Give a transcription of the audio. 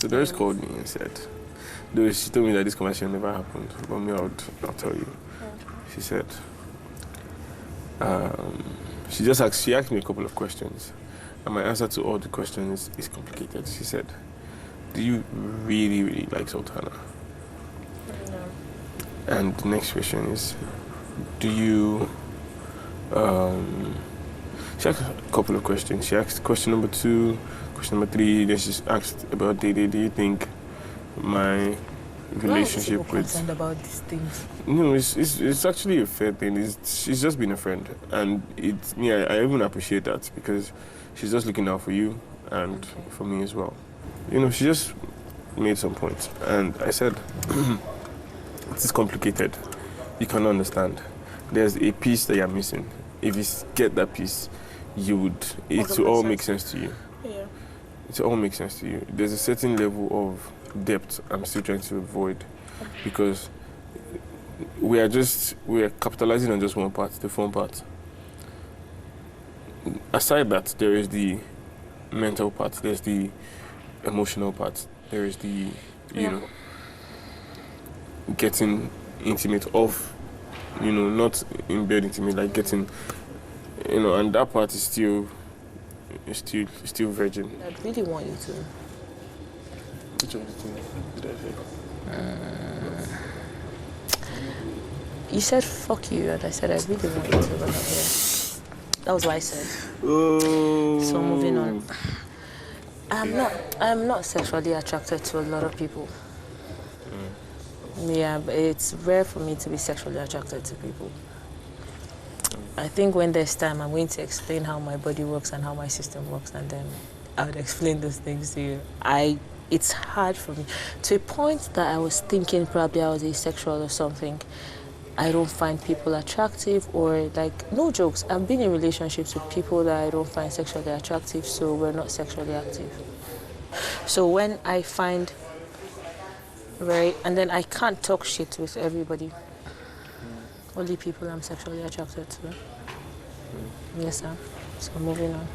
So Doris called me and said, Doris, she told me that this conversation never happened, but me, I'll tell you. She said, she asked me a couple of questions, and my answer to all the questions is complicated. She said, do you really, really like Sultana? No. And the next question is, do you, she asked a couple of questions. She asked question number 2, question number 3, then she asked about Dede. Do you think my relationship with... concerned about these things? No, it's actually a fair thing. She's just been a friend. And I even appreciate that because she's just looking out for you and for me as well. You know, she just made some points. And I said, it's complicated. You can understand. There's a piece that you're missing. If you get that piece, it will all make sense to you. Yeah. It will all make sense to you. There's a certain level of depth I'm still trying to avoid because we are capitalizing on just one part, the fun part. Aside that, there is the mental part, there's the emotional part, there is the, getting intimate off, not in bed intimate, like getting, and that part is still virgin. I'd really want you to. Which of the two did I say? You said fuck you, and I said I really want you to run out here. That was what I said. Oh. So moving on. I'm not sexually attracted to a lot of people. Yeah, but it's rare for me to be sexually attracted to people. I think when there's time, I'm going to explain how my body works and how my system works, and then I would explain those things to you. It's hard for me. To a point that I was thinking probably I was asexual or something. I don't find people attractive, or no jokes. I've been in relationships with people that I don't find sexually attractive, so we're not sexually active. So when I find, and then I can't talk shit with everybody. Only people I'm sexually attracted to. Yes, sir. So moving on.